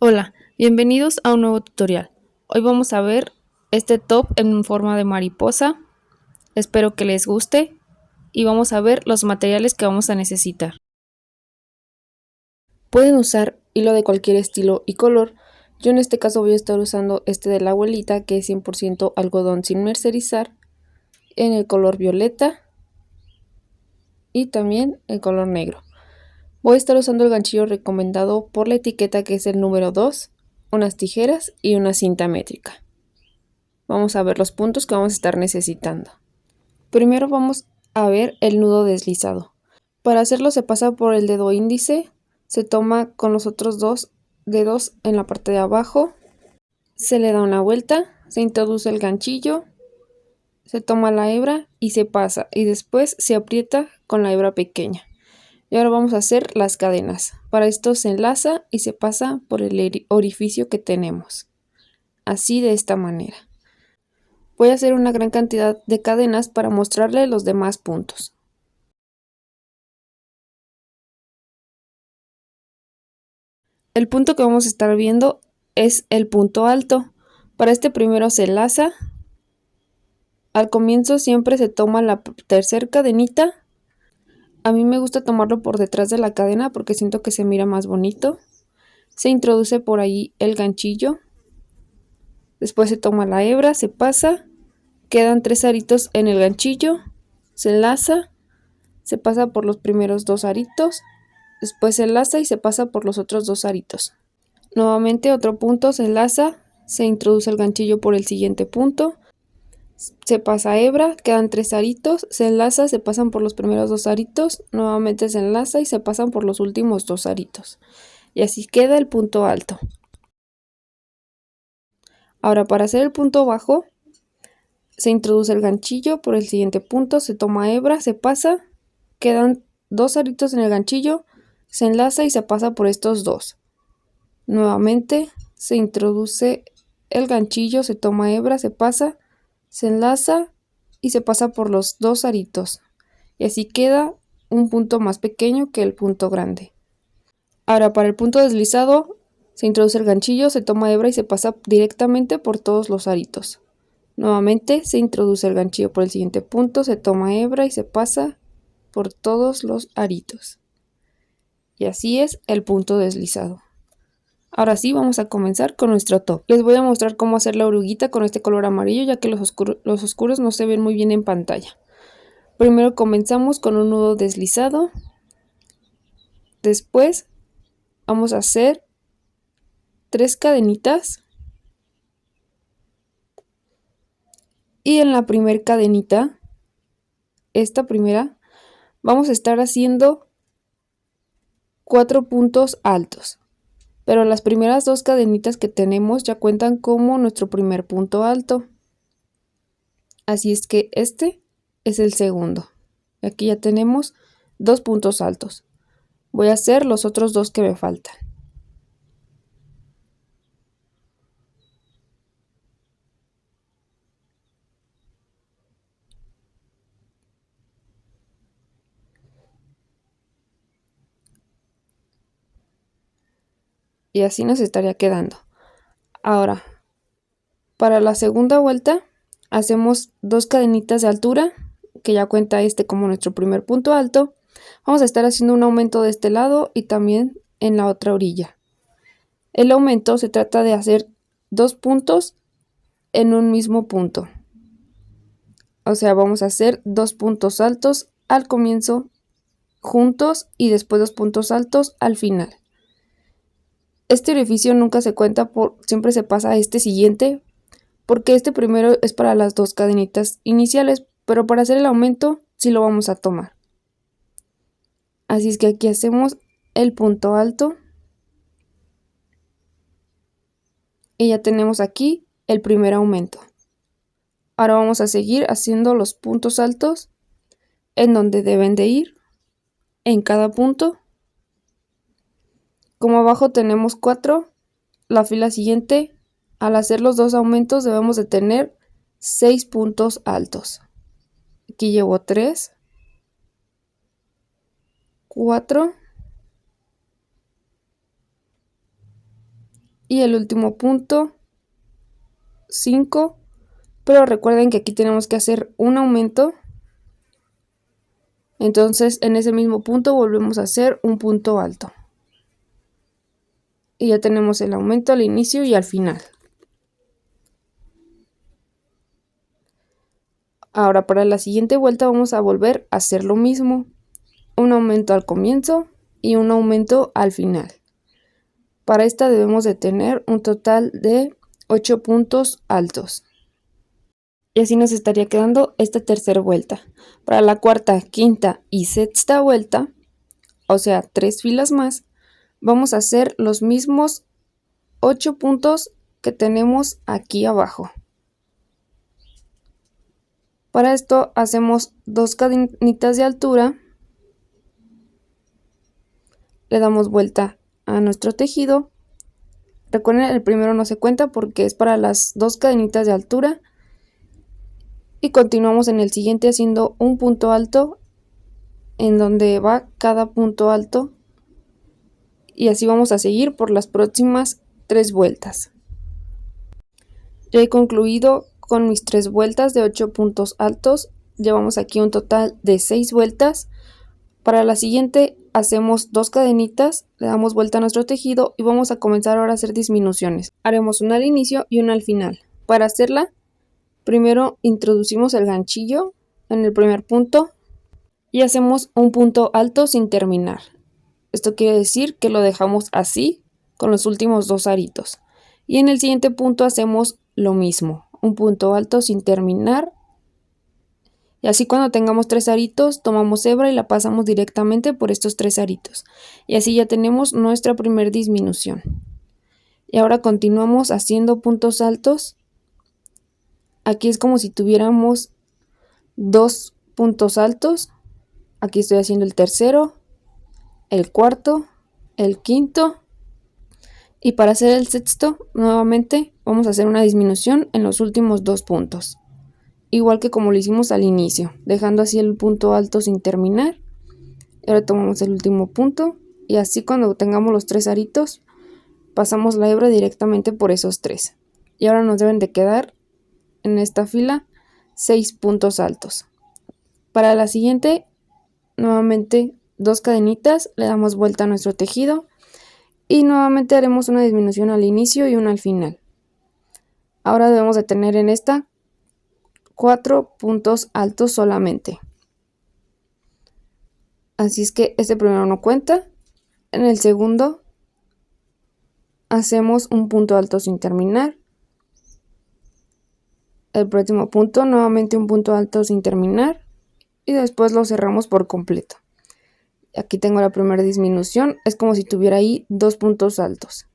Hola, bienvenidos a un nuevo tutorial. Hoy vamos a ver este top en forma de mariposa. Espero que les guste y vamos a ver los materiales que vamos a necesitar. Pueden usar hilo de cualquier estilo y color. Yo en este caso voy a estar usando este de la abuelita, que es 100% algodón sin mercerizar, en el color violeta y también el color negro. Voy a estar usando el ganchillo recomendado por la etiqueta, que es el número 2, unas tijeras y una cinta métrica. Vamos a ver los puntos que vamos a estar necesitando. Primero vamos a ver el nudo deslizado. Para hacerlo se pasa por el dedo índice, se toma con los otros dos dedos en la parte de abajo, se le da una vuelta, se introduce el ganchillo, se toma la hebra y se pasa, y después se aprieta con la hebra pequeña. Y ahora vamos a hacer las cadenas. Para esto se enlaza y se pasa por el orificio que tenemos. Así, de esta manera. Voy a hacer una gran cantidad de cadenas para mostrarle los demás puntos. El punto que vamos a estar viendo es el punto alto. Para este primero se enlaza. Al comienzo siempre se toma la tercera cadenita. A mí me gusta tomarlo por detrás de la cadena porque siento que se mira más bonito. Se introduce por ahí el ganchillo. Después se toma la hebra, se pasa. Quedan 3 aritos en el ganchillo. Se enlaza. Se pasa por los primeros 2 aritos. Después se enlaza y se pasa por los otros 2 aritos. Nuevamente otro punto se enlaza, se introduce el ganchillo por el siguiente punto, se pasa hebra, quedan 3 aritos, se enlaza, se pasan por los primeros 2 aritos, nuevamente se enlaza y se pasan por los últimos 2 aritos. Y así queda el punto alto. Ahora, para hacer el punto bajo, se introduce el ganchillo por el siguiente punto, se toma hebra, se pasa, quedan 2 aritos en el ganchillo, se enlaza y se pasa por estos 2. Nuevamente se introduce el ganchillo, se toma hebra, se pasa, se enlaza y se pasa por los 2 aritos. Y así queda un punto más pequeño que el punto grande. Ahora, para el punto deslizado, se introduce el ganchillo, se toma hebra y se pasa directamente por todos los aritos. Nuevamente se introduce el ganchillo por el siguiente punto, se toma hebra y se pasa por todos los aritos. Y así es el punto deslizado. Ahora sí, vamos a comenzar con nuestro top. Les voy a mostrar cómo hacer la oruguita con este color amarillo, ya que los oscuros no se ven muy bien en pantalla. Primero comenzamos con un nudo deslizado. Después vamos a hacer 3 cadenitas. Y en la primera cadenita, esta primera, vamos a estar haciendo 4 puntos altos. Pero las primeras 2 cadenitas que tenemos ya cuentan como nuestro primer punto alto. Así es que este es el segundo. Aquí ya tenemos 2 puntos altos. Voy a hacer los otros 2 que me faltan. Y así nos estaría quedando. Ahora, para la segunda vuelta, hacemos 2 cadenitas de altura, que ya cuenta este como nuestro primer punto alto. Vamos a estar haciendo un aumento de este lado y también en la otra orilla. El aumento se trata de hacer 2 puntos en un mismo punto. O sea, vamos a hacer 2 puntos altos al comienzo juntos y después 2 puntos altos al final. Este orificio nunca se cuenta, siempre se pasa a este siguiente, porque este primero es para las 2 cadenitas iniciales, pero para hacer el aumento sí lo vamos a tomar. Así es que aquí hacemos el punto alto y ya tenemos aquí el primer aumento. Ahora vamos a seguir haciendo los puntos altos en donde deben de ir en cada punto. Como abajo tenemos 4, la fila siguiente, al hacer los 2 aumentos debemos de tener 6 puntos altos. Aquí llevo 3, 4, y el último punto 5, pero recuerden que aquí tenemos que hacer un aumento. Entonces en ese mismo punto volvemos a hacer un punto alto y ya tenemos el aumento al inicio y al final. Ahora para la siguiente vuelta vamos a volver a hacer lo mismo, un aumento al comienzo y un aumento al final. Para esta debemos de tener un total de 8 puntos altos. Y así nos estaría quedando esta tercera vuelta. Para la cuarta, quinta y sexta vuelta, o sea 3 filas más, vamos a hacer los mismos 8 puntos que tenemos aquí abajo. Para esto hacemos 2 cadenitas de altura, le damos vuelta a nuestro tejido. Recuerden, el primero no se cuenta porque es para las 2 cadenitas de altura y continuamos en el siguiente haciendo un punto alto en donde va cada punto alto y así vamos a seguir por las próximas 3 vueltas. Ya he concluido con mis 3 vueltas de 8 puntos altos. Llevamos aquí un total de 6 vueltas. Para la siguiente hacemos 2 cadenitas, le damos vuelta a nuestro tejido y vamos a comenzar ahora a hacer disminuciones. Haremos una al inicio y una al final. Para hacerla, primero introducimos el ganchillo en el primer punto y hacemos un punto alto sin terminar. Esto quiere decir que lo dejamos así con los últimos 2 aritos. Y en el siguiente punto hacemos lo mismo, un punto alto sin terminar. Y así cuando tengamos 3 aritos, tomamos hebra y la pasamos directamente por estos 3 aritos. Y así ya tenemos nuestra primera disminución. Y ahora continuamos haciendo puntos altos. Aquí es como si tuviéramos 2 puntos altos. Aquí estoy haciendo el tercero, el cuarto, el quinto. Y para hacer el sexto, nuevamente vamos a hacer una disminución en los últimos 2 puntos. Igual que como lo hicimos al inicio, dejando así el punto alto sin terminar. Y ahora tomamos el último punto y así cuando tengamos los 3 aritos, pasamos la hebra directamente por esos 3. Y ahora nos deben de quedar en esta fila 6 puntos altos. Para la siguiente, nuevamente 2 cadenitas, le damos vuelta a nuestro tejido y nuevamente haremos una disminución al inicio y una al final. Ahora debemos de tener en esta 4 puntos altos solamente. Así es que este primero no cuenta. En el segundo hacemos un punto alto sin terminar. El próximo punto nuevamente un punto alto sin terminar y después lo cerramos por completo. Aquí tengo la primera disminución, es como si tuviera ahí 2 puntos altos.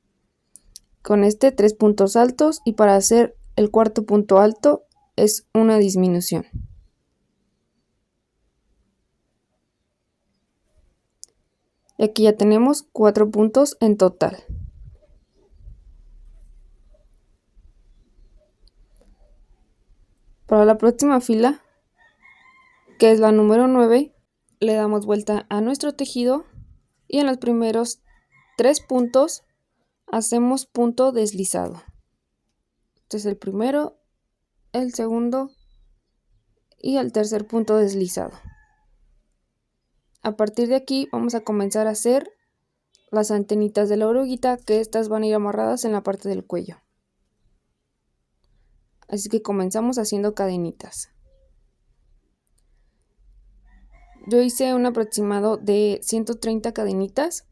Con este 3 puntos altos y para hacer el cuarto punto alto es una disminución. Y aquí ya tenemos 4 puntos en total. Para la próxima fila, que es la número 9, le damos vuelta a nuestro tejido y en los primeros 3 puntos hacemos punto deslizado. Este es el primero, el segundo y el tercer punto deslizado. A partir de aquí vamos a comenzar a hacer las antenitas de la oruguita, que estas van a ir amarradas en la parte del cuello. Así que comenzamos haciendo cadenitas. Yo hice un aproximado de 130 cadenitas.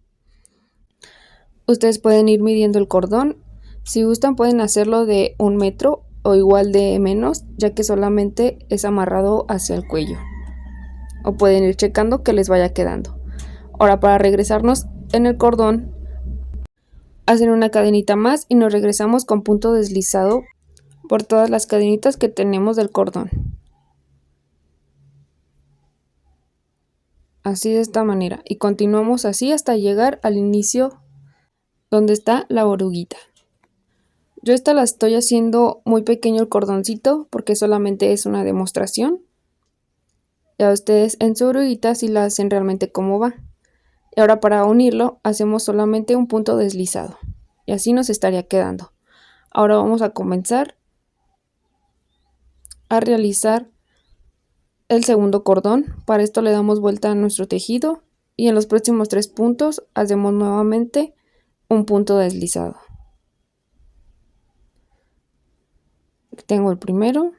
Ustedes pueden ir midiendo el cordón. Si gustan pueden hacerlo de 1 metro o igual de menos, ya que solamente es amarrado hacia el cuello. O pueden ir checando que les vaya quedando. Ahora para regresarnos en el cordón, hacen una cadenita más y nos regresamos con punto deslizado por todas las cadenitas que tenemos del cordón. Así de esta manera. Y continuamos así hasta llegar al inicio donde está la oruguita. Yo esta la estoy haciendo muy pequeño el cordoncito porque solamente es una demostración. Ya ustedes en su oruguita sí la hacen realmente como va. Y ahora para unirlo hacemos solamente un punto deslizado. y así nos estaría quedando. Ahora vamos a comenzar a realizar el segundo cordón. Para esto le damos vuelta a nuestro tejido y en los próximos 3 puntos hacemos nuevamente un punto deslizado. Tengo el primero,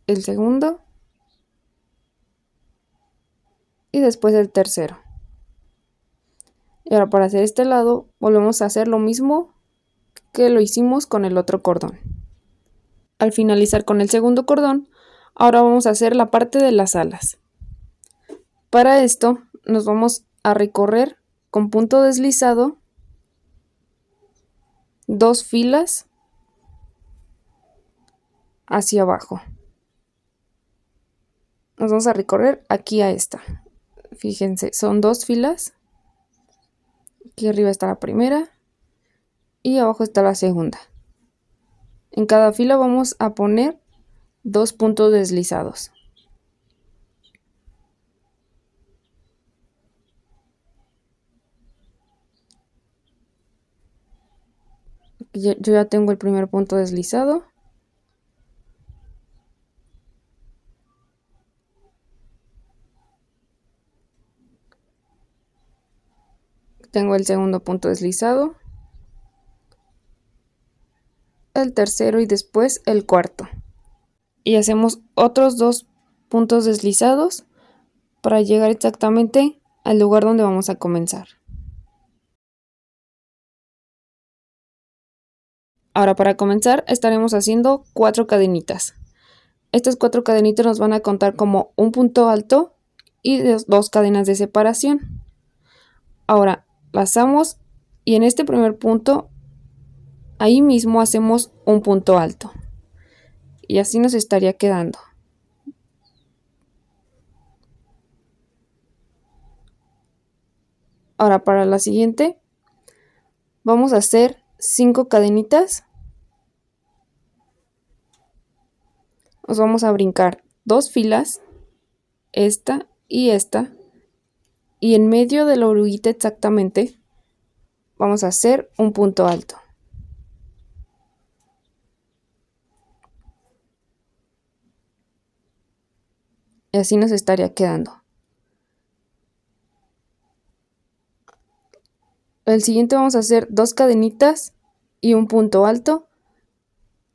el segundo y después el tercero. Y ahora para hacer este lado volvemos a hacer lo mismo que lo hicimos con el otro cordón. Al finalizar con el segundo cordón, ahora vamos a hacer la parte de las alas. Para esto nos vamos a recorrer con punto deslizado 2 filas hacia abajo. Nos vamos a recorrer aquí a esta. Fíjense, son 2 filas. Aquí arriba está la primera y abajo está la segunda. En cada fila vamos a poner 2 puntos deslizados. Yo ya tengo el primer punto deslizado. Tengo el segundo punto deslizado, el tercero y después el cuarto. Y hacemos otros 2 puntos deslizados para llegar exactamente al lugar donde vamos a comenzar. Ahora para comenzar estaremos haciendo 4 cadenitas. Estas 4 cadenitas nos van a contar como un punto alto y 2 cadenas de separación. Ahora lazamos y en este primer punto ahí mismo hacemos un punto alto y así nos estaría quedando. Ahora para la siguiente vamos a hacer 5 cadenitas. Nos vamos a brincar 2 filas, esta y esta, y en medio de la oruguita exactamente vamos a hacer un punto alto. Y así nos estaría quedando. El siguiente vamos a hacer 2 cadenitas y un punto alto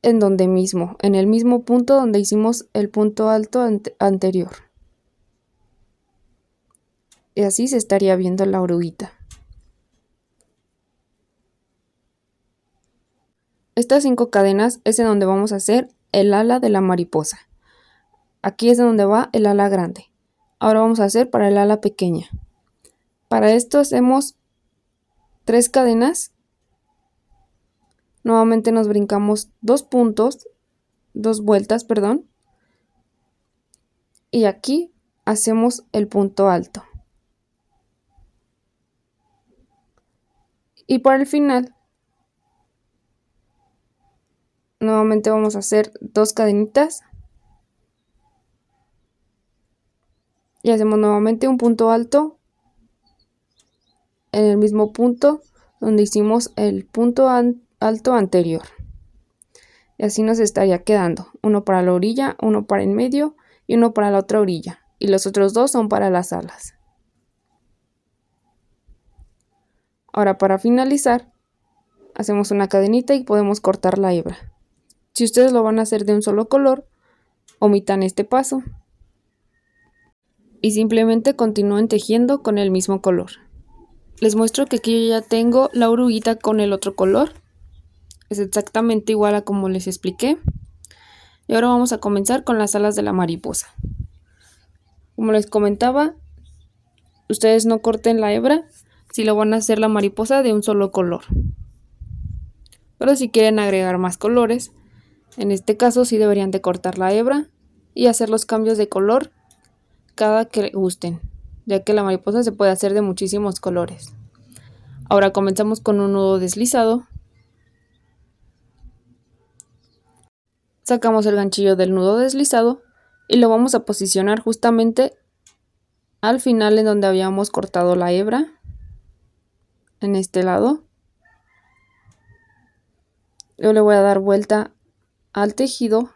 en donde mismo, en el mismo punto donde hicimos el punto alto anterior. Y así se estaría viendo la oruguita. Estas 5 cadenas es en donde vamos a hacer el ala de la mariposa. Aquí es donde va el ala grande. Ahora vamos a hacer para el ala pequeña. Para esto hacemos 3 cadenas. Nuevamente nos brincamos 2 puntos, 2 vueltas, perdón. Y aquí hacemos el punto alto. Y para el final, nuevamente vamos a hacer 2 cadenitas. Y hacemos nuevamente un punto alto en el mismo punto donde hicimos el punto alto anterior. Y así nos estaría quedando. Uno para la orilla, uno para en medio y uno para la otra orilla. Y los otros 2 son para las alas. Ahora para finalizar, hacemos una cadenita y podemos cortar la hebra. Si ustedes lo van a hacer de un solo color, omitan este paso. Y simplemente continúen tejiendo con el mismo color. Les muestro que aquí yo ya tengo la oruguita con el otro color. Es exactamente igual a como les expliqué. Y ahora vamos a comenzar con las alas de la mariposa. Como les comentaba, ustedes no corten la hebra si lo van a hacer la mariposa de un solo color. Pero si quieren agregar más colores, en este caso sí deberían de cortar la hebra y hacer los cambios de color cada que gusten, ya que la mariposa se puede hacer de muchísimos colores. Ahora comenzamos con un nudo deslizado. Sacamos el ganchillo del nudo deslizado y lo vamos a posicionar justamente al final en donde habíamos cortado la hebra. en este lado. Yo le voy a dar vuelta al tejido.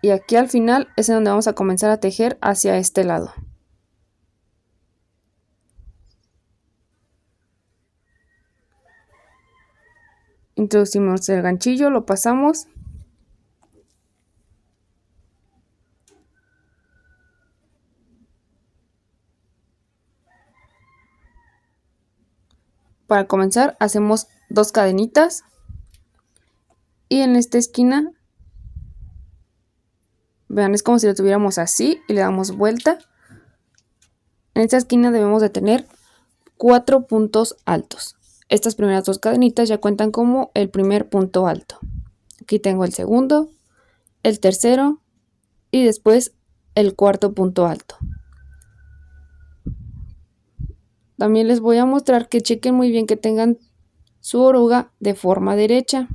Y aquí al final es en donde vamos a comenzar a tejer hacia este lado. Introducimos el ganchillo, lo pasamos. Para comenzar hacemos 2 cadenitas. Y en esta esquina, vean, es como si lo tuviéramos así y le damos vuelta. En esta esquina debemos de tener 4 puntos altos. Estas primeras 2 cadenitas ya cuentan como el primer punto alto. Aquí tengo el segundo, el tercero y después el cuarto punto alto. También les voy a mostrar que chequen muy bien que tengan su oruga de forma derecha.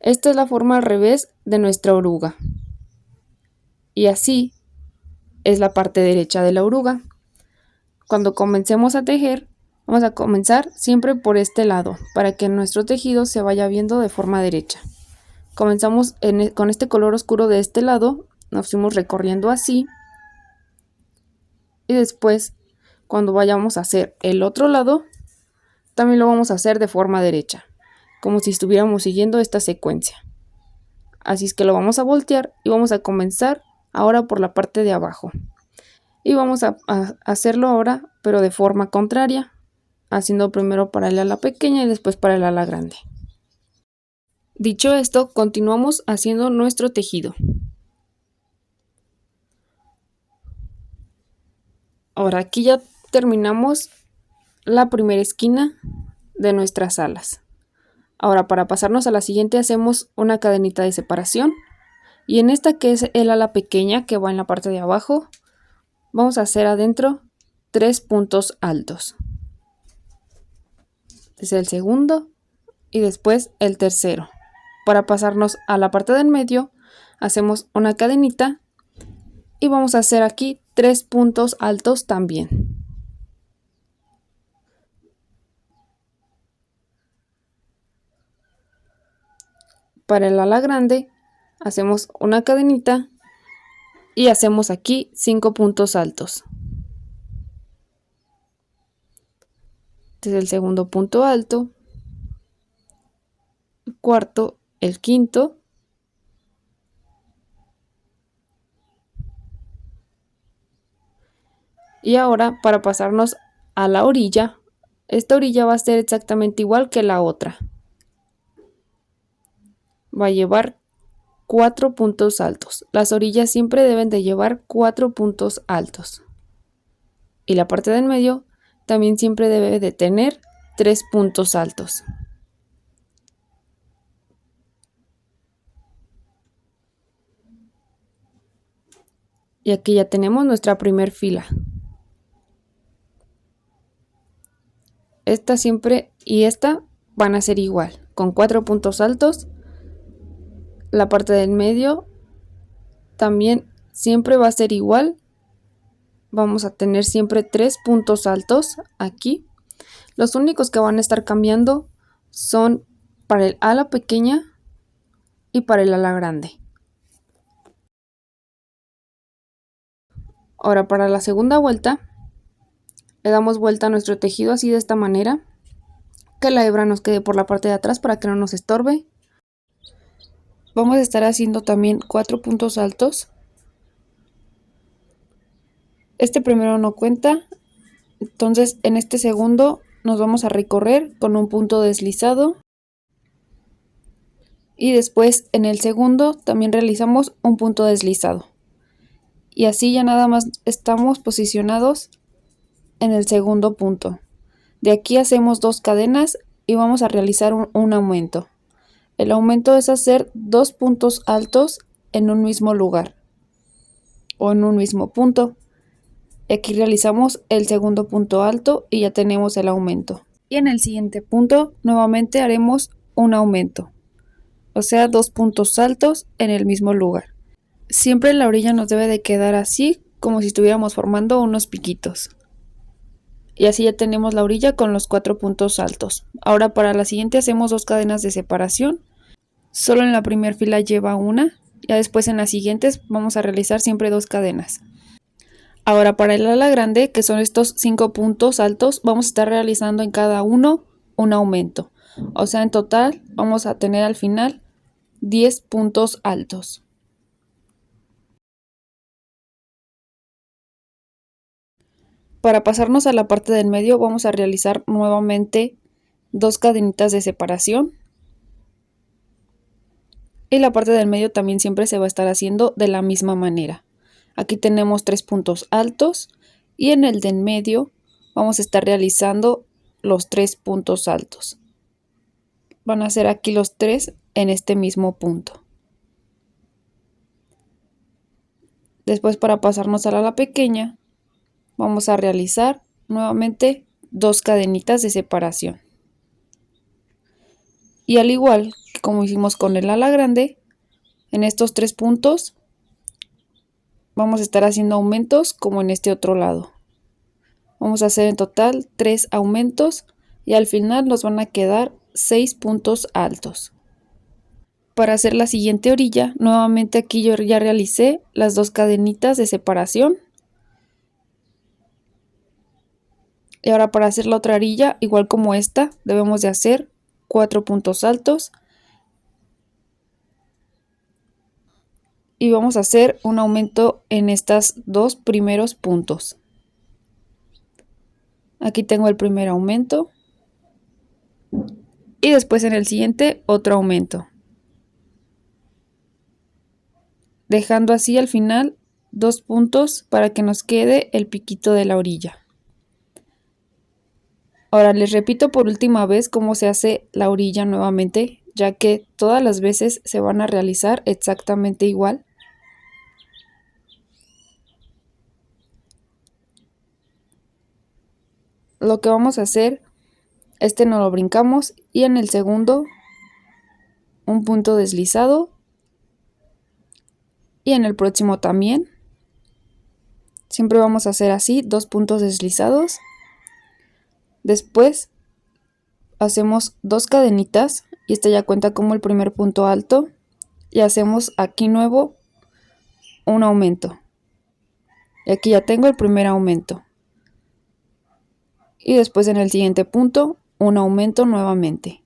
Esta es la forma al revés de nuestra oruga. Y así es la parte derecha de la oruga. Cuando comencemos a tejer, vamos a comenzar siempre por este lado, para que nuestro tejido se vaya viendo de forma derecha. Comenzamos con este color oscuro de este lado, nos fuimos recorriendo así. Y después, cuando vayamos a hacer el otro lado, también lo vamos a hacer de forma derecha, como si estuviéramos siguiendo esta secuencia. Así es que lo vamos a voltear y vamos a comenzar ahora por la parte de abajo. Y vamos a hacerlo ahora, pero de forma contraria, haciendo primero para el ala pequeña y después para el ala grande. Dicho esto, continuamos haciendo nuestro tejido. Ahora aquí ya terminamos la primera esquina de nuestras alas. Ahora para pasarnos a la siguiente hacemos una cadenita de separación. Y en esta que es el ala pequeña que va en la parte de abajo, vamos a hacer adentro 3 puntos altos. Es el segundo y después el tercero. Para pasarnos a la parte del medio, hacemos una cadenita y vamos a hacer aquí 3 puntos altos también. Para el ala grande, hacemos una cadenita y hacemos aquí 5 puntos altos. Este es el segundo punto alto, el cuarto, el quinto y ahora para pasarnos a la orilla, esta orilla va a ser exactamente igual que la otra. Va a llevar 4 puntos altos. Las orillas siempre deben de llevar 4 puntos altos. Y la parte del medio también siempre debe de tener 3 puntos altos. Y aquí ya tenemos nuestra primer fila. Esta siempre y esta van a ser igual, con 4 puntos altos. La parte del medio también siempre va a ser igual. Vamos a tener siempre 3 puntos altos aquí. Los únicos que van a estar cambiando son para el ala pequeña y para el ala grande. Ahora para la segunda vuelta, le damos vuelta a nuestro tejido así de esta manera, que la hebra nos quede por la parte de atrás para que no nos estorbe. Vamos a estar haciendo también 4 puntos altos. Este primero no cuenta, entonces en este segundo nos vamos a recorrer con un punto deslizado. Y después en el segundo también realizamos un punto deslizado. Y así ya nada más estamos posicionados en el segundo punto. De aquí hacemos 2 cadenas y vamos a realizar un aumento. El aumento es hacer 2 puntos altos en un mismo lugar o en un mismo punto. Aquí realizamos el segundo punto alto y ya tenemos el aumento. Y en el siguiente punto nuevamente haremos un aumento, o sea 2 puntos altos en el mismo lugar. Siempre la orilla nos debe de quedar así, como si estuviéramos formando unos piquitos. Y así ya tenemos la orilla con los 4 puntos altos. Ahora para la siguiente hacemos 2 cadenas de separación. Solo en la primera fila lleva una, ya después en las siguientes vamos a realizar siempre 2 cadenas. Ahora para el ala grande, que son estos 5 puntos altos, vamos a estar realizando en cada uno un aumento. O sea, en total vamos a tener al final 10 puntos altos. Para pasarnos a la parte del medio vamos a realizar nuevamente 2 cadenitas de separación. Y la parte del medio también siempre se va a estar haciendo de la misma manera. Aquí tenemos 3 puntos altos y en el de en medio vamos a estar realizando los 3 puntos altos. Van a ser aquí los 3 en este mismo punto. Después, para pasarnos a la ala pequeña, vamos a realizar nuevamente 2 cadenitas de separación. Y al igual que como hicimos con el ala grande, en estos 3 puntos vamos a estar haciendo aumentos como en este otro lado. Vamos a hacer en total 3 aumentos y al final nos van a quedar 6 puntos altos. Para hacer la siguiente orilla, nuevamente aquí yo ya realicé las 2 cadenitas de separación. Y ahora para hacer la otra orilla, igual como esta, debemos de hacer 4 puntos altos. Y vamos a hacer un aumento en estos 2 primeros puntos. Aquí tengo el primer aumento. Y después en el siguiente otro aumento. Dejando así al final 2 puntos para que nos quede el piquito de la orilla. Ahora les repito por última vez cómo se hace la orilla nuevamente, ya que todas las veces se van a realizar exactamente igual. Lo que vamos a hacer, este no lo brincamos y en el segundo un punto deslizado y en el próximo también. Siempre vamos a hacer así, 2 puntos deslizados. Después hacemos 2 cadenitas y esta ya cuenta como el primer punto alto y hacemos aquí nuevo un aumento. Y aquí ya tengo el primer aumento. Y después en el siguiente punto un aumento nuevamente.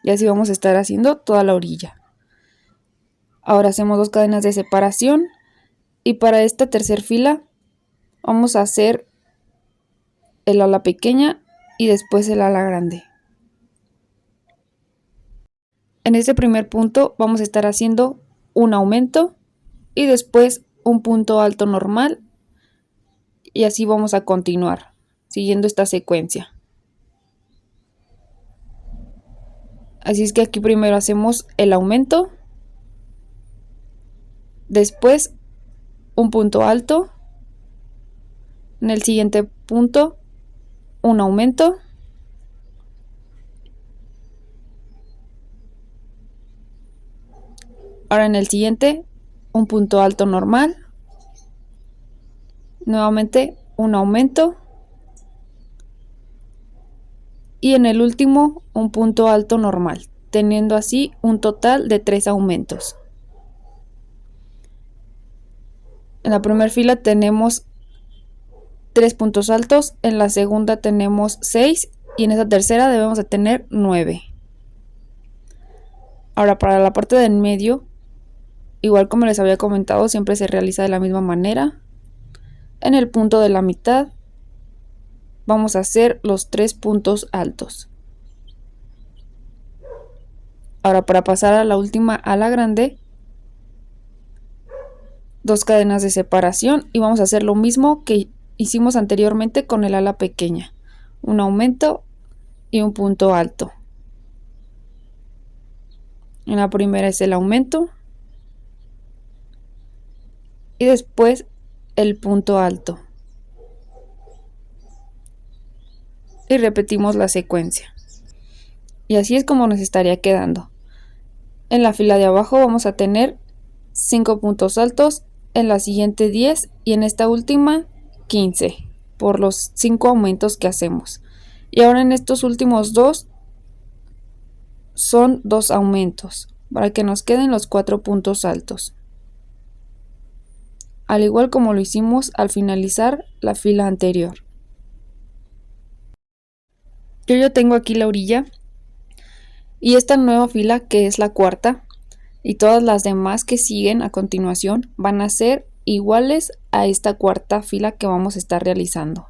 Y así vamos a estar haciendo toda la orilla. Ahora hacemos 2 cadenas de separación y para esta tercera fila vamos a hacer el ala pequeña y después el ala grande. En este primer punto vamos a estar haciendo un aumento y después un punto alto normal y así vamos a continuar siguiendo esta secuencia. Así es que aquí primero hacemos el aumento, después un punto alto, en el siguiente punto un aumento, ahora en el siguiente un punto alto normal, nuevamente un aumento y en el último un punto alto normal, teniendo así un total de 3 aumentos. En la primera fila tenemos 3 puntos altos, en la segunda tenemos 6 y en esta tercera debemos de tener 9. Ahora para la parte del medio, igual como les había comentado, siempre se realiza de la misma manera. En el punto de la mitad vamos a hacer los 3 puntos altos. Ahora para pasar a la última ala grande, 2 cadenas de separación y vamos a hacer lo mismo que hicimos anteriormente con el ala pequeña, un aumento y un punto alto. En la primera es el aumento y después el punto alto y repetimos la secuencia y así es como nos estaría quedando. En la fila de abajo vamos a tener 5 puntos altos, en la siguiente 10 y en esta última 15. por los 5 aumentos que hacemos. Y ahora en estos últimos dos son 2 aumentos para que nos queden los 4 puntos altos, al igual como lo hicimos al finalizar la fila anterior. Yo ya tengo aquí la orilla y esta nueva fila, que es la cuarta, y todas las demás que siguen a continuación van a ser iguales a esta cuarta fila que vamos a estar realizando.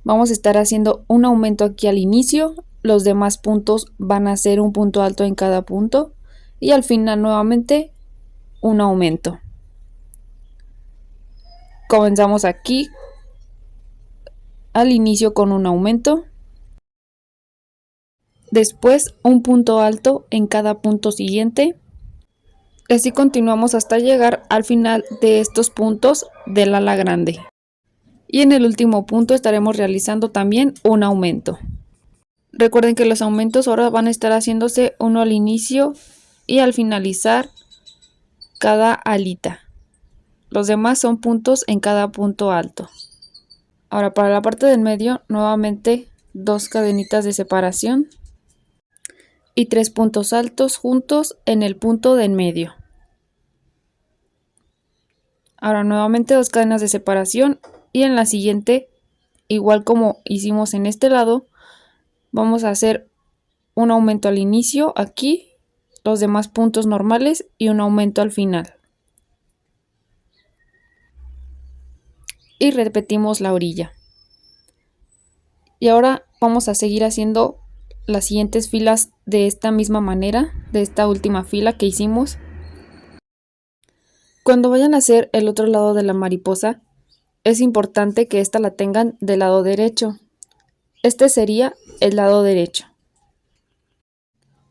Vamos a estar haciendo un aumento aquí al inicio, los demás puntos van a ser un punto alto en cada punto y al final nuevamente un aumento. Comenzamos aquí al inicio con un aumento, después un punto alto en cada punto siguiente. Así continuamos hasta llegar al final de estos puntos del ala grande. Y en el último punto estaremos realizando también un aumento. Recuerden que los aumentos ahora van a estar haciéndose uno al inicio y al finalizar cada alita. Los demás son puntos en cada punto alto. Ahora para la parte del medio, nuevamente 2 cadenitas de separación y 3 puntos altos juntos en el punto del medio. Ahora nuevamente 2 cadenas de separación y en la siguiente, igual como hicimos en este lado, vamos a hacer un aumento al inicio aquí, los demás puntos normales y un aumento al final. Y repetimos la orilla. Y ahora vamos a seguir haciendo las siguientes filas de esta misma manera, de esta última fila que hicimos. Cuando vayan a hacer el otro lado de la mariposa, es importante que esta la tengan del lado derecho. Este sería el lado derecho.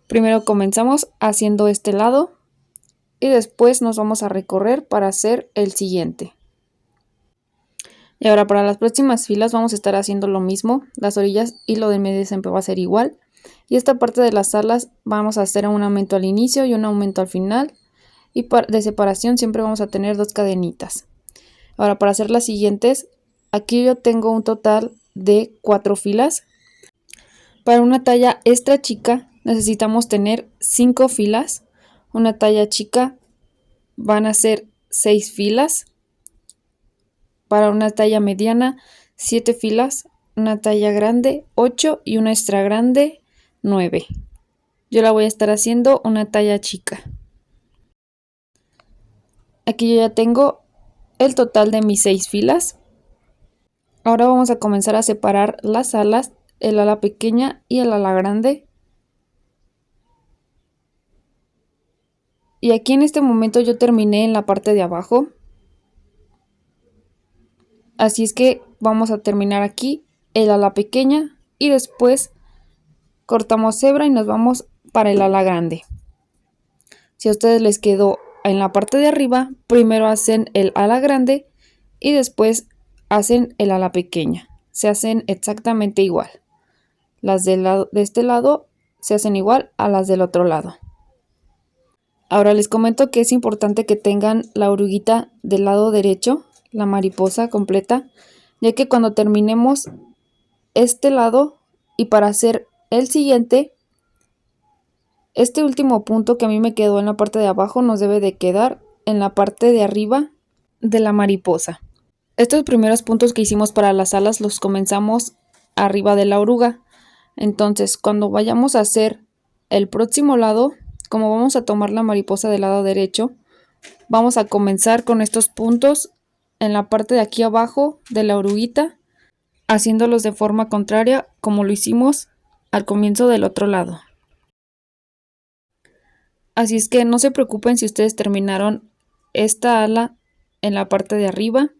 Primero comenzamos haciendo este lado y después nos vamos a recorrer para hacer el siguiente. Y ahora para las próximas filas vamos a estar haciendo lo mismo, las orillas y lo de medio siempre va a ser igual. Y esta parte de las alas vamos a hacer un aumento al inicio y un aumento al final. Y de separación siempre vamos a tener 2 cadenitas. Ahora para hacer las siguientes, aquí yo tengo un total de 4 filas. Para una talla extra chica necesitamos tener 5 filas. Una talla chica van a ser 6 filas. Para una talla mediana 7 filas. Una talla grande 8 y una extra grande 9. Yo la voy a estar haciendo una talla chica. Aquí yo ya tengo el total de mis 6 filas. Ahora vamos a comenzar a separar las alas, el ala pequeña y el ala grande. Y aquí en este momento yo terminé en la parte de abajo. Así es que vamos a terminar aquí el ala pequeña y después cortamos hebra y nos vamos para el ala grande. Si a ustedes les quedó en la parte de arriba, primero hacen el ala grande y después hacen el ala pequeña. Se hacen exactamente igual. Las de este lado se hacen igual a las del otro lado. Ahora les comento que es importante que tengan la oruguita del lado derecho, la mariposa completa, ya que cuando terminemos este lado y para hacer el siguiente, este último punto que a mí me quedó en la parte de abajo nos debe de quedar en la parte de arriba de la mariposa. Estos primeros puntos que hicimos para las alas los comenzamos arriba de la oruga. Entonces, cuando vayamos a hacer el próximo lado, como vamos a tomar la mariposa del lado derecho, vamos a comenzar con estos puntos en la parte de aquí abajo de la oruguita, haciéndolos de forma contraria como lo hicimos al comienzo del otro lado. Así es que no se preocupen si ustedes terminaron esta ala en la parte de arriba.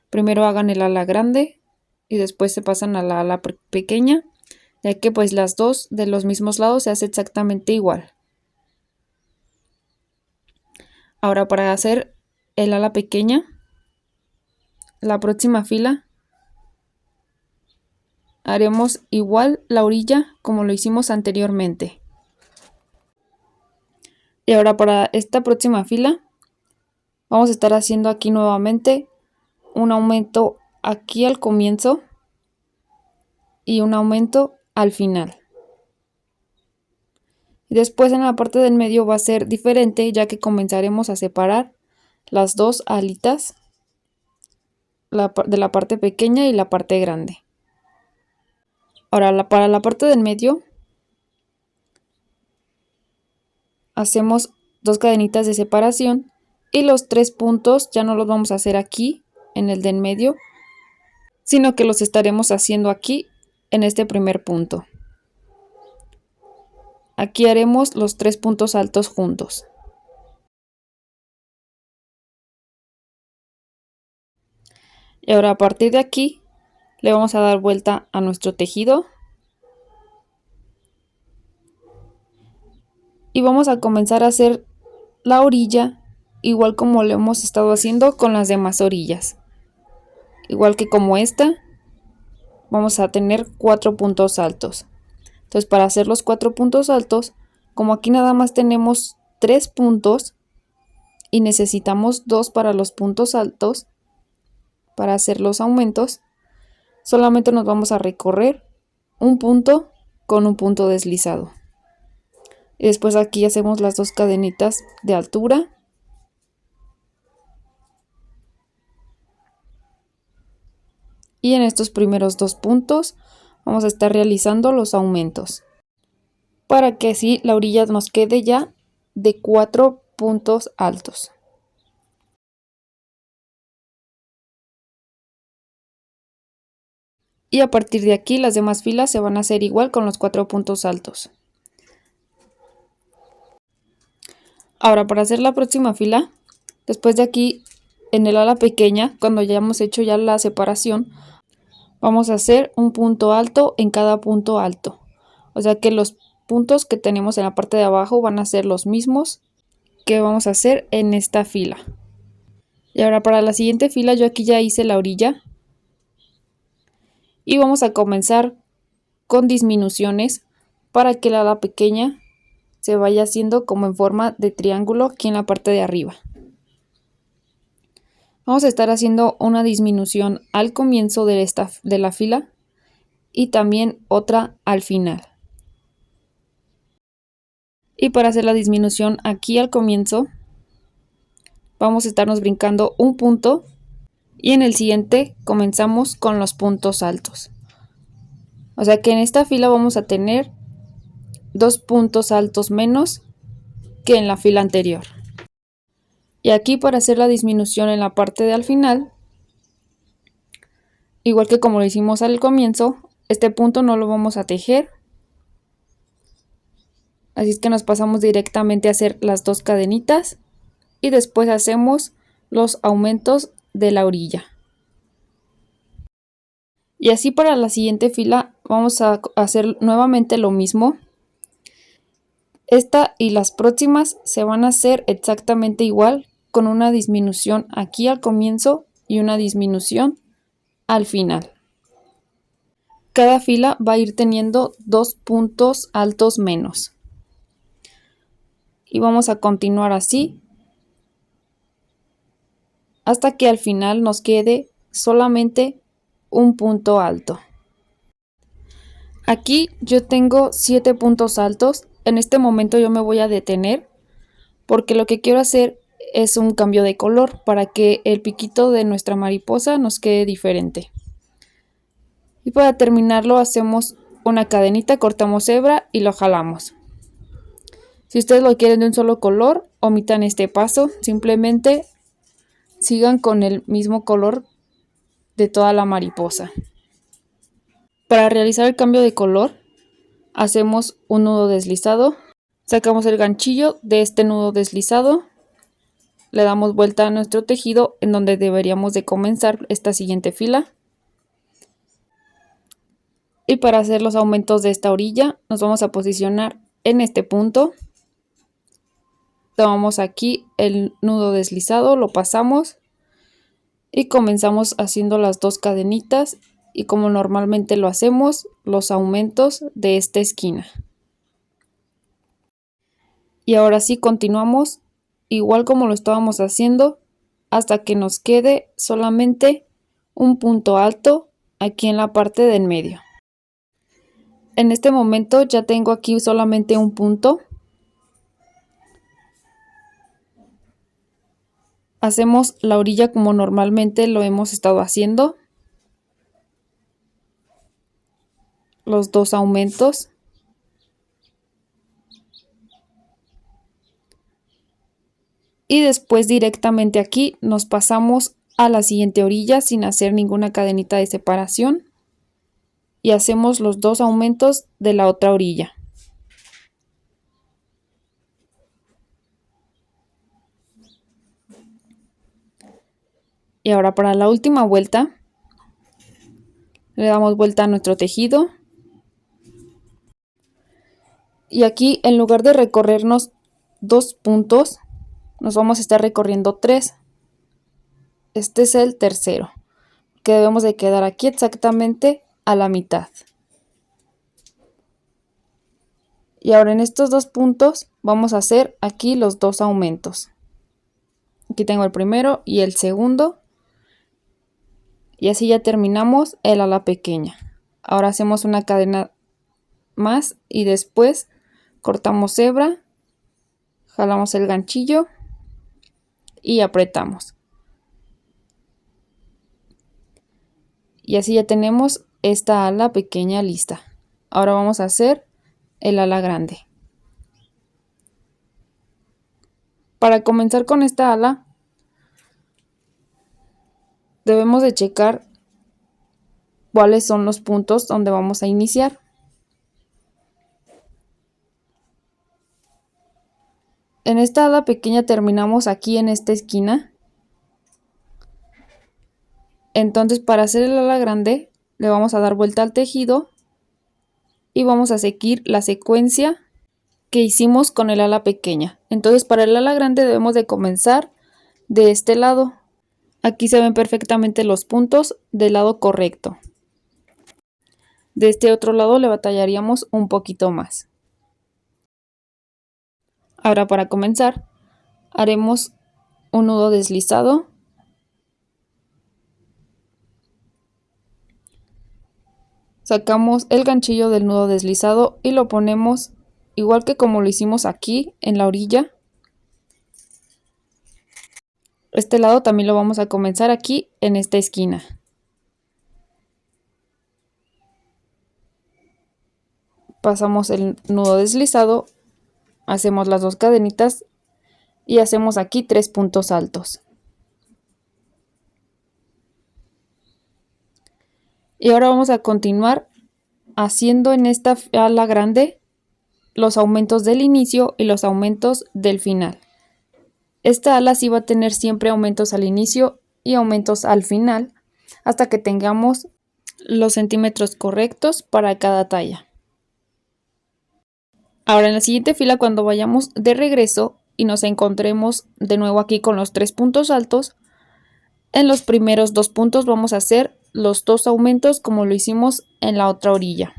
Primero hagan el ala grande y después se pasan a la ala pequeña, ya que pues las dos de los mismos lados se hace exactamente igual. Ahora para hacer el ala pequeña, la próxima fila, haremos igual la orilla como lo hicimos anteriormente. Y ahora para esta próxima fila, vamos a estar haciendo aquí nuevamente un aumento aquí al comienzo y un aumento al final. Después en la parte del medio va a ser diferente, ya que comenzaremos a separar las dos alitas de la parte pequeña y la parte grande. Ahora para la parte del medio hacemos 2 cadenitas de separación y los 3 puntos ya no los vamos a hacer aquí en el del medio, sino que los estaremos haciendo aquí en este primer punto. Aquí haremos los 3 puntos altos juntos. Y ahora a partir de aquí le vamos a dar vuelta a nuestro tejido y vamos a comenzar a hacer la orilla igual como lo hemos estado haciendo con las demás orillas. Igual que como esta, vamos a tener 4 puntos altos. Entonces para hacer los 4 puntos altos, como aquí nada más tenemos 3 puntos y necesitamos 2 para los puntos altos, para hacer los aumentos, solamente nos vamos a recorrer un punto con un punto deslizado. Y después aquí hacemos las 2 cadenitas de altura. Y en estos primeros 2 puntos vamos a estar realizando los aumentos, para que así la orilla nos quede ya de 4 puntos altos. Y a partir de aquí las demás filas se van a hacer igual con los 4 puntos altos. Ahora para hacer la próxima fila, después de aquí en el ala pequeña, cuando ya hemos hecho ya la separación, vamos a hacer un punto alto en cada punto alto. O sea que los puntos que tenemos en la parte de abajo van a ser los mismos que vamos a hacer en esta fila. Y ahora para la siguiente fila yo aquí ya hice la orilla. Y vamos a comenzar con disminuciones para que la ala pequeña se vaya haciendo como en forma de triángulo aquí en la parte de arriba. Vamos a estar haciendo una disminución al comienzo de la fila y también otra al final. Y para hacer la disminución aquí al comienzo, vamos a estarnos brincando un punto y en el siguiente comenzamos con los puntos altos. O sea que en esta fila vamos a tener 2 puntos altos menos que en la fila anterior. Y aquí para hacer la disminución en la parte de al final, igual que como lo hicimos al comienzo, este punto no lo vamos a tejer. Así es que nos pasamos directamente a hacer las 2 cadenitas y después hacemos los aumentos de la orilla. Y así para la siguiente fila vamos a hacer nuevamente lo mismo. Esta y las próximas se van a hacer exactamente igual, con una disminución aquí al comienzo y una disminución al final. Cada fila va a ir teniendo 2 puntos altos menos. Y vamos a continuar así hasta que al final nos quede solamente un punto alto. Aquí yo tengo 7 puntos altos. En este momento yo me voy a detener porque lo que quiero hacer es un cambio de color para que el piquito de nuestra mariposa nos quede diferente. Y para terminarlo hacemos una cadenita, cortamos hebra y lo jalamos. Si ustedes lo quieren de un solo color, omitan este paso, simplemente sigan con el mismo color de toda la mariposa. Para realizar el cambio de color, hacemos un nudo deslizado, sacamos el ganchillo de este nudo deslizado, le damos vuelta a nuestro tejido en donde deberíamos de comenzar esta siguiente fila. Y para hacer los aumentos de esta orilla, nos vamos a posicionar en este punto. Tomamos aquí el nudo deslizado, lo pasamos y comenzamos haciendo las 2 cadenitas y como normalmente lo hacemos, los aumentos de esta esquina. Y ahora sí continuamos igual como lo estábamos haciendo hasta que nos quede solamente un punto alto aquí en la parte del medio. En este momento ya tengo aquí solamente un punto. Hacemos la orilla como normalmente lo hemos estado haciendo. Los dos aumentos. Y después directamente aquí nos pasamos a la siguiente orilla sin hacer ninguna cadenita de separación. Y hacemos los dos aumentos de la otra orilla. Y ahora para la última vuelta, le damos vuelta a nuestro tejido. Y aquí, en lugar de recorrernos 2 puntos, nos vamos a estar recorriendo 3. Este es el tercero, que debemos de quedar aquí exactamente a la mitad. Y ahora en estos 2 puntos vamos a hacer aquí los 2 aumentos. Aquí tengo el primero y el segundo. Y así ya terminamos el ala pequeña. Ahora hacemos una cadena más y después cortamos hebra, jalamos el ganchillo y apretamos. Y así ya tenemos esta ala pequeña lista. Ahora vamos a hacer el ala grande. Para comenzar con esta ala, debemos de checar cuáles son los puntos donde vamos a iniciar. En esta ala pequeña terminamos aquí en esta esquina. Entonces para hacer el ala grande le vamos a dar vuelta al tejido y vamos a seguir la secuencia que hicimos con el ala pequeña. Entonces para el ala grande debemos de comenzar de este lado. Aquí se ven perfectamente los puntos del lado correcto. De este otro lado le batallaríamos un poquito más. Ahora para comenzar haremos un nudo deslizado. Sacamos el ganchillo del nudo deslizado y lo ponemos igual que como lo hicimos aquí en la orilla. Este lado también lo vamos a comenzar aquí en esta esquina. Pasamos el nudo deslizado, hacemos las 2 cadenitas y hacemos aquí 3 puntos altos. Y ahora vamos a continuar haciendo en esta ala grande los aumentos del inicio y los aumentos del final. Esta ala sí va a tener siempre aumentos al inicio y aumentos al final hasta que tengamos los centímetros correctos para cada talla. Ahora en la siguiente fila, cuando vayamos de regreso y nos encontremos de nuevo aquí con los 3 puntos altos, en los primeros 2 puntos vamos a hacer los 2 aumentos como lo hicimos en la otra orilla.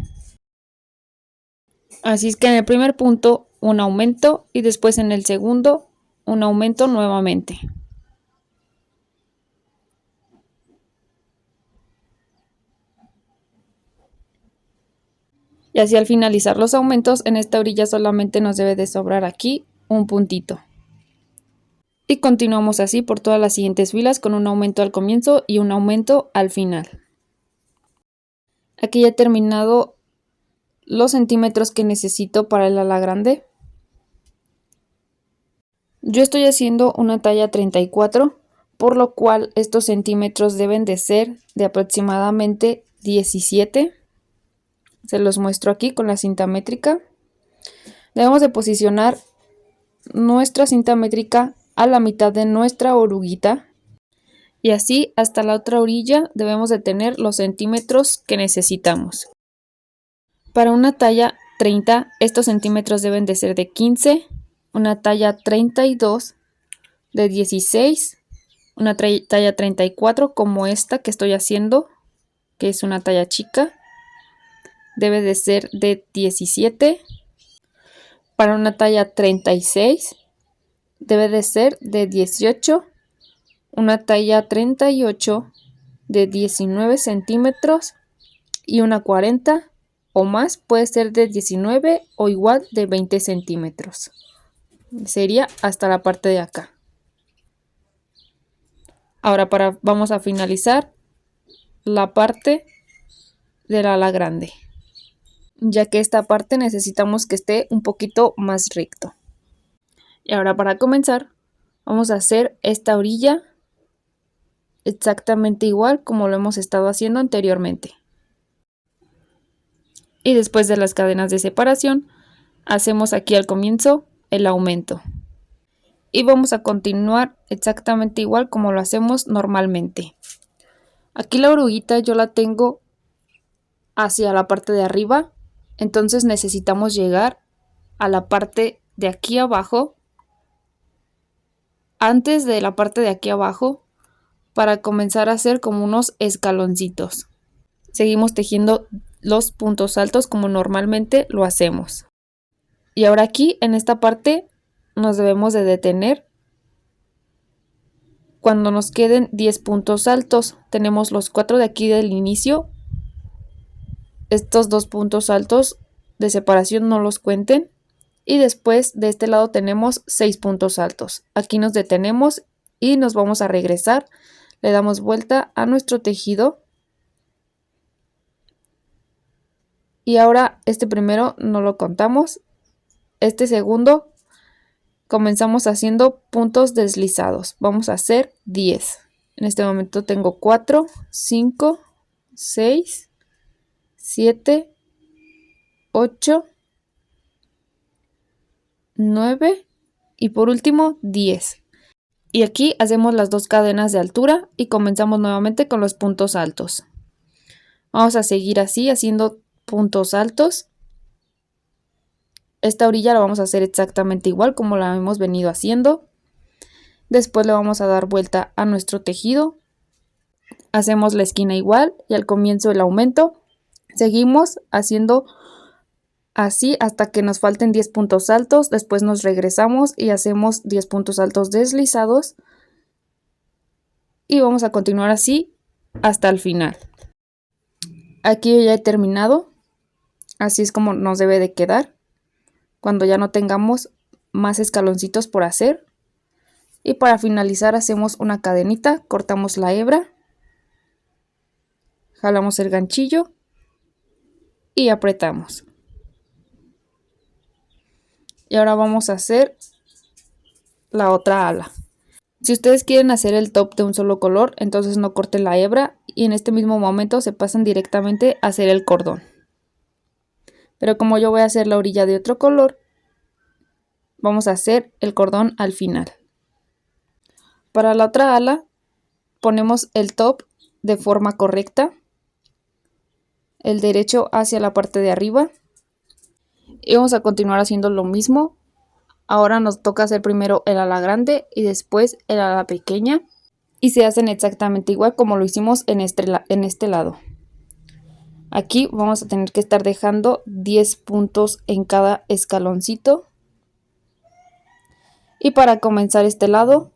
Así es que en el primer punto un aumento y después en el segundo un aumento nuevamente. Y así al finalizar los aumentos, en esta orilla solamente nos debe de sobrar aquí un puntito. Y continuamos así por todas las siguientes filas con un aumento al comienzo y un aumento al final. Aquí ya he terminado los centímetros que necesito para el ala grande. Yo estoy haciendo una talla 34, por lo cual estos centímetros deben de ser de aproximadamente 17. Se los muestro aquí con la cinta métrica. Debemos de posicionar nuestra cinta métrica a la mitad de nuestra oruguita. Y así hasta la otra orilla debemos de tener los centímetros que necesitamos. Para una talla 30, estos centímetros deben de ser de 15. Una talla 32 de 16, una talla 34 como esta que estoy haciendo, que es una talla chica, debe de ser de 17. Para una talla 36 debe de ser de 18. una talla 38 de 19 centímetros y una 40 o más, puede ser de 19 o igual de 20 centímetros. Sería hasta la parte de acá. Ahora vamos a finalizar la parte del ala grande, ya que esta parte necesitamos que esté un poquito más recto. Y ahora para comenzar vamos a hacer esta orilla exactamente igual como lo hemos estado haciendo anteriormente. Y después de las cadenas de separación hacemos aquí al comienzo el aumento. Y vamos a continuar exactamente igual como lo hacemos normalmente. Aquí la oruguita yo la tengo hacia la parte de arriba, entonces necesitamos llegar a la parte de aquí abajo, antes de la parte de aquí abajo, para comenzar a hacer como unos escaloncitos. Seguimos tejiendo los puntos altos como normalmente lo hacemos. Y ahora aquí en esta parte nos debemos de detener cuando nos queden 10 puntos altos. Tenemos los 4 de aquí del inicio. Estos 2 puntos altos de separación no los cuenten. Y después de este lado tenemos 6 puntos altos. Aquí nos detenemos y nos vamos a regresar. Le damos vuelta a nuestro tejido. Y ahora este primero no lo contamos. Este segundo comenzamos haciendo puntos deslizados. Vamos a hacer 10. En este momento tengo 4, 5, 6, 7, 8, 9 y por último 10. Y aquí hacemos las dos cadenas de altura y comenzamos nuevamente con los puntos altos. Vamos a seguir así haciendo puntos altos. Esta orilla la vamos a hacer exactamente igual como la hemos venido haciendo. Después le vamos a dar vuelta a nuestro tejido. Hacemos la esquina igual y al comienzo el aumento. Seguimos haciendo así hasta que nos falten 10 puntos altos. Después nos regresamos y hacemos 10 puntos altos deslizados. Y vamos a continuar así hasta el final. Aquí ya he terminado. Así es como nos debe de quedar cuando ya no tengamos más escaloncitos por hacer. Y para finalizar hacemos una cadenita, cortamos la hebra, jalamos el ganchillo y apretamos. Y ahora vamos a hacer la otra ala. Si ustedes quieren hacer el top de un solo color, entonces no corten la hebra y en este mismo momento se pasan directamente a hacer el cordón. Pero como yo voy a hacer la orilla de otro color, vamos a hacer el cordón al final. Para la otra ala ponemos el top de forma correcta, el derecho hacia la parte de arriba y vamos a continuar haciendo lo mismo. Ahora nos toca hacer primero el ala grande y después el ala pequeña y se hacen exactamente igual como lo hicimos en este lado. Aquí vamos a tener que estar dejando 10 puntos en cada escaloncito. Y para comenzar este lado,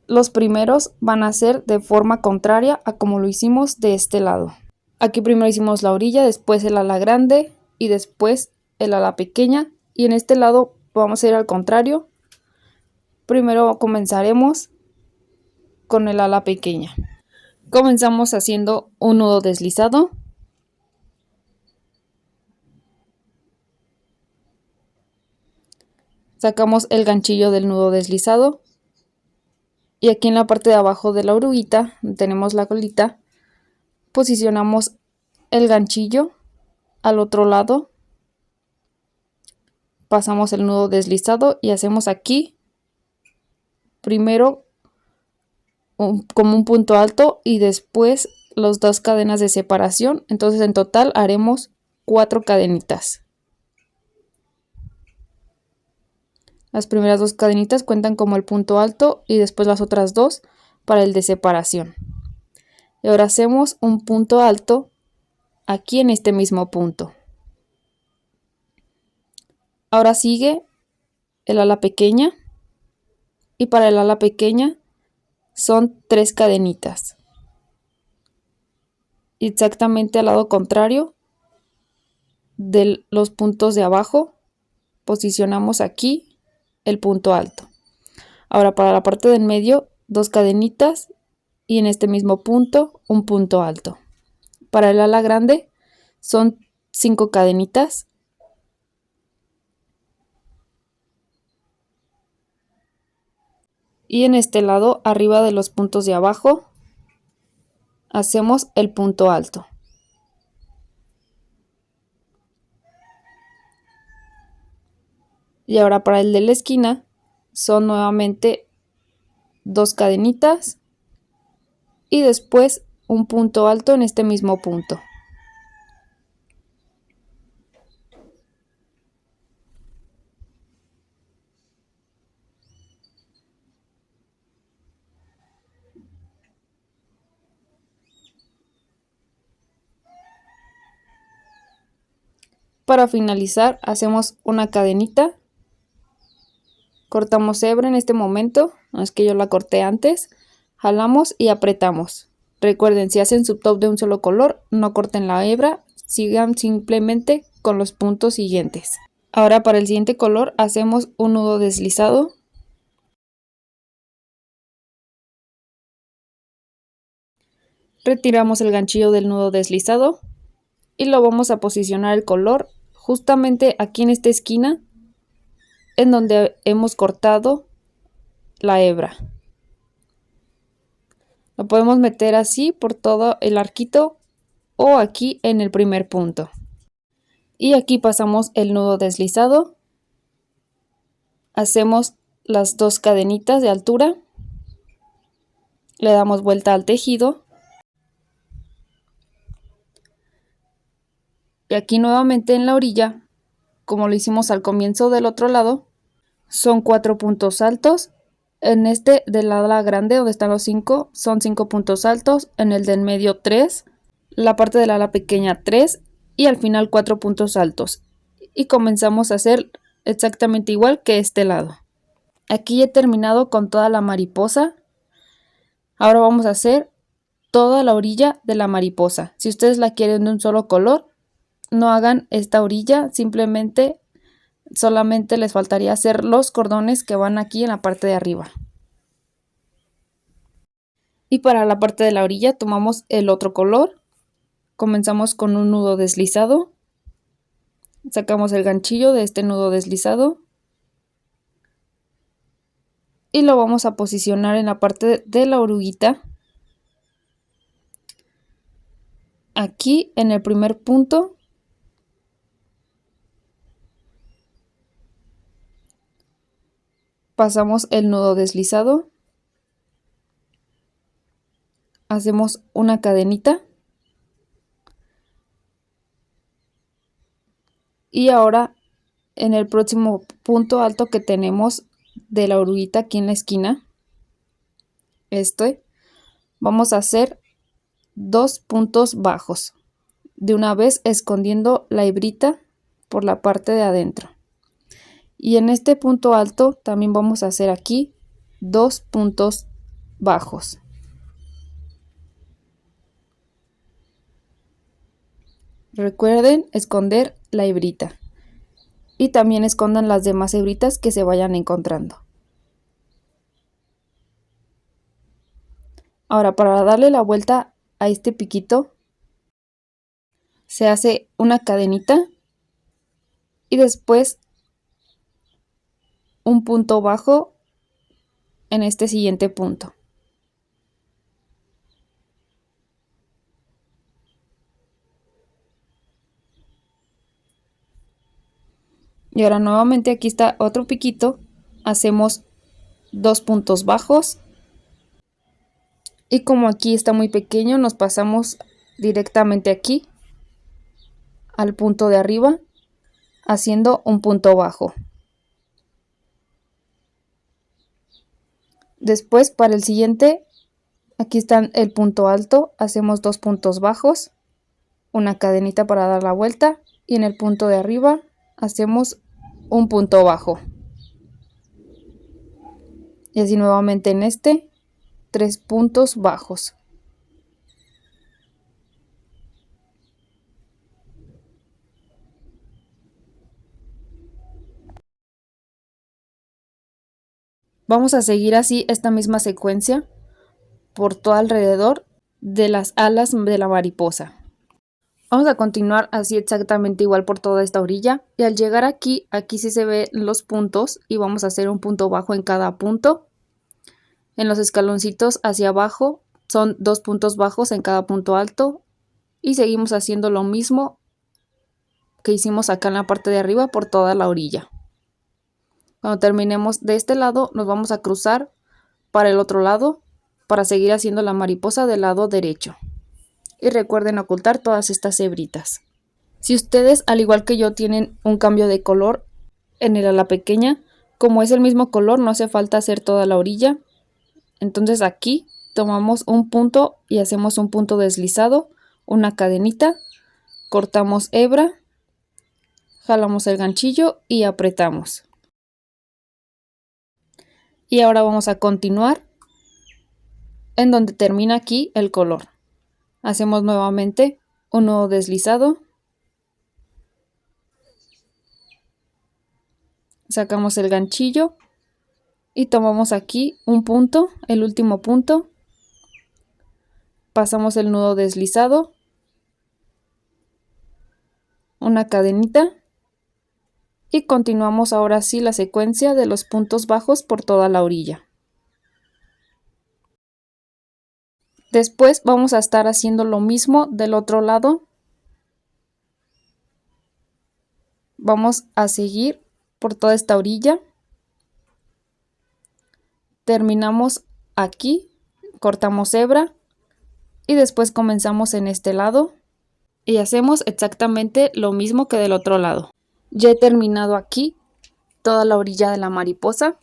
los primeros van a ser de forma contraria a como lo hicimos de este lado. Aquí primero hicimos la orilla, después el ala grande y después el ala pequeña. Y en este lado vamos a ir al contrario. Primero comenzaremos con el ala pequeña. Comenzamos haciendo un nudo deslizado. Sacamos el ganchillo del nudo deslizado. Y aquí en la parte de abajo de la oruguita, tenemos la colita, posicionamos el ganchillo al otro lado. Pasamos el nudo deslizado y hacemos aquí primero como un punto alto y después las dos cadenas de separación. Entonces en total haremos 4 cadenitas. Las primeras 2 cadenitas cuentan como el punto alto y después las otras 2 para el de separación. Y ahora hacemos un punto alto aquí en este mismo punto. Ahora sigue el ala pequeña y para el ala pequeña son 3 cadenitas. Y exactamente al lado contrario de los puntos de abajo, posicionamos aquí el punto alto. Ahora para la parte del medio, 2 cadenitas y en este mismo punto un punto alto. Para el ala grande son 5 cadenitas. Y en este lado, arriba de los puntos de abajo, hacemos el punto alto. Y ahora para el de la esquina son nuevamente 2 cadenitas y después un punto alto en este mismo punto. Para finalizar hacemos una cadenita, cortamos hebra en este momento, no es que yo la corté antes, jalamos y apretamos. Recuerden, si hacen su top de un solo color, no corten la hebra, sigan simplemente con los puntos siguientes. Ahora para el siguiente color hacemos un nudo deslizado. Retiramos el ganchillo del nudo deslizado y lo vamos a posicionar el color justamente aquí en esta esquina en donde hemos cortado la hebra. Lo podemos meter así por todo el arquito o aquí en el primer punto. Y aquí pasamos el nudo deslizado. Hacemos las 2 cadenitas de altura. Le damos vuelta al tejido. Y aquí nuevamente en la orilla, como lo hicimos al comienzo del otro lado, son 4 puntos altos. En este del ala grande donde están los 5 son 5 puntos altos, en el del medio 3, la parte del ala pequeña 3 y al final 4 puntos altos. Y comenzamos a hacer exactamente igual que este lado. Aquí he terminado con toda la mariposa. Ahora vamos a hacer toda la orilla de la mariposa. Si ustedes la quieren de un solo color, no hagan esta orilla, solamente les faltaría hacer los cordones que van aquí en la parte de arriba. Y para la parte de la orilla tomamos el otro color. Comenzamos con un nudo deslizado. Sacamos el ganchillo de este nudo deslizado. Y lo vamos a posicionar en la parte de la oruguita. Aquí en el primer punto. Pasamos el nudo deslizado. Hacemos una cadenita. Y ahora en el próximo punto alto que tenemos de la oruguita aquí en la esquina, vamos a hacer 2 puntos bajos, de una vez escondiendo la hebrita por la parte de adentro. Y en este punto alto también vamos a hacer aquí 2 puntos bajos. Recuerden esconder la hebrita y también escondan las demás hebritas que se vayan encontrando. Ahora para darle la vuelta a este piquito se hace una cadenita y después un punto bajo en este siguiente punto. Y ahora nuevamente aquí está otro piquito, hacemos 2 puntos bajos y como aquí está muy pequeño nos pasamos directamente aquí al punto de arriba haciendo un punto bajo. Después para el siguiente, aquí está el punto alto, hacemos 2 puntos bajos, una cadenita para dar la vuelta y en el punto de arriba hacemos un punto bajo. Y así nuevamente en este 3 puntos bajos. Vamos a seguir así esta misma secuencia por todo alrededor de las alas de la mariposa. Vamos a continuar así exactamente igual por toda esta orilla, y al llegar aquí sí se ven los puntos y vamos a hacer un punto bajo en cada punto. En los escaloncitos hacia abajo son 2 puntos bajos en cada punto alto, y seguimos haciendo lo mismo que hicimos acá en la parte de arriba por toda la orilla. Cuando terminemos de este lado nos vamos a cruzar para el otro lado para seguir haciendo la mariposa del lado derecho. Y recuerden ocultar todas estas hebritas. Si ustedes, al igual que yo, tienen un cambio de color en el ala pequeña, como es el mismo color, no hace falta hacer toda la orilla. Entonces aquí tomamos un punto y hacemos un punto deslizado, una cadenita, cortamos hebra, jalamos el ganchillo y apretamos. Y ahora vamos a continuar en donde termina aquí el color. Hacemos nuevamente un nudo deslizado, sacamos el ganchillo y tomamos aquí un punto, el último punto, pasamos el nudo deslizado, una cadenita y continuamos ahora sí la secuencia de los puntos bajos por toda la orilla. Después vamos a estar haciendo lo mismo del otro lado. Vamos a seguir por toda esta orilla. Terminamos aquí, cortamos hebra y después comenzamos en este lado y hacemos exactamente lo mismo que del otro lado. Ya he terminado aquí toda la orilla de la mariposa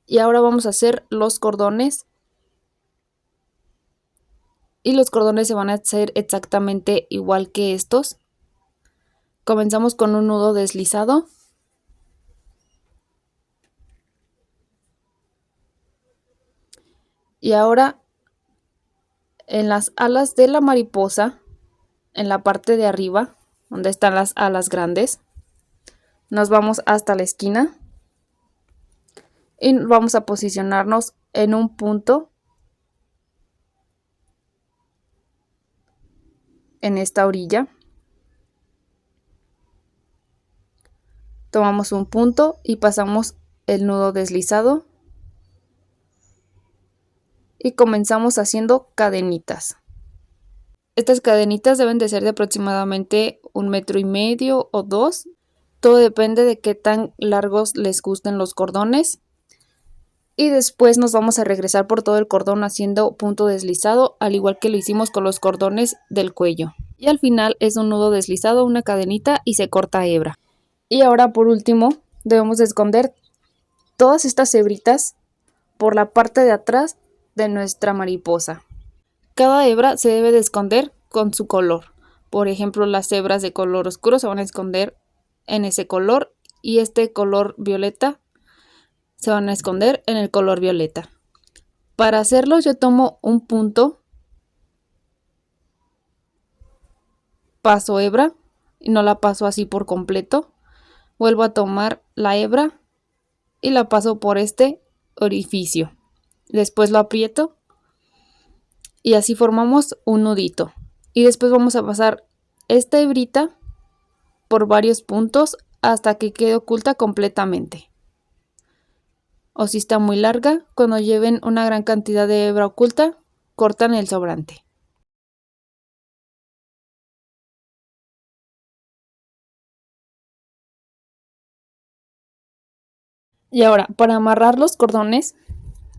y ahora vamos a hacer los cordones, y los cordones se van a hacer exactamente igual que estos. Comenzamos con un nudo deslizado, y ahora en las alas de la mariposa, en la parte de arriba donde están las alas grandes, nos vamos hasta la esquina y vamos a posicionarnos en un punto en esta orilla. Tomamos un punto y pasamos el nudo deslizado y comenzamos haciendo cadenitas. Estas cadenitas deben de ser de aproximadamente 1,5 metros o 2. Todo depende de qué tan largos les gusten los cordones. Y después nos vamos a regresar por todo el cordón haciendo punto deslizado, al igual que lo hicimos con los cordones del cuello. Y al final es un nudo deslizado, una cadenita y se corta hebra. Y ahora por último debemos de esconder todas estas hebritas por la parte de atrás de nuestra mariposa. Cada hebra se debe de esconder con su color. Por ejemplo, las hebras de color oscuro se van a esconder en ese color, y este color violeta se van a esconder en el color violeta. Para hacerlo yo tomo un punto, paso hebra y no la paso así por completo, vuelvo a tomar la hebra y la paso por este orificio, después lo aprieto y así formamos un nudito, y después vamos a pasar esta hebrita por varios puntos hasta que quede oculta completamente. O si está muy larga, cuando lleven una gran cantidad de hebra oculta, cortan el sobrante. Y ahora, para amarrar los cordones,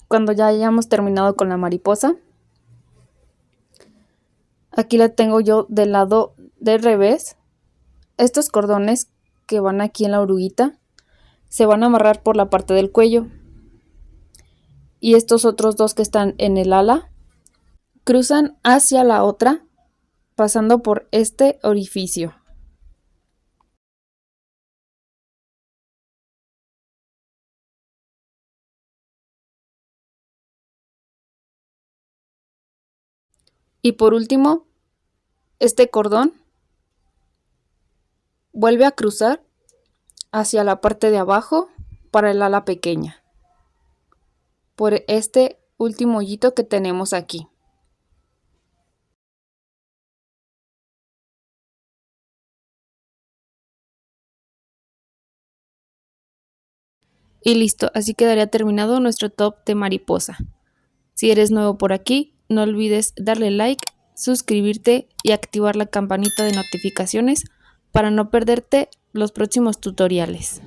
cuando ya hayamos terminado con la mariposa, aquí la tengo yo del lado del revés. Estos cordones que van aquí en la oruguita se van a amarrar por la parte del cuello, y estos otros dos que están en el ala cruzan hacia la otra pasando por este orificio. Y por último, este cordón vuelve a cruzar hacia la parte de abajo para el ala pequeña, por este último hoyito que tenemos aquí. Y listo, así quedaría terminado nuestro top de mariposa. Si eres nuevo por aquí, no olvides darle like, suscribirte y activar la campanita de notificaciones para no perderte los próximos tutoriales.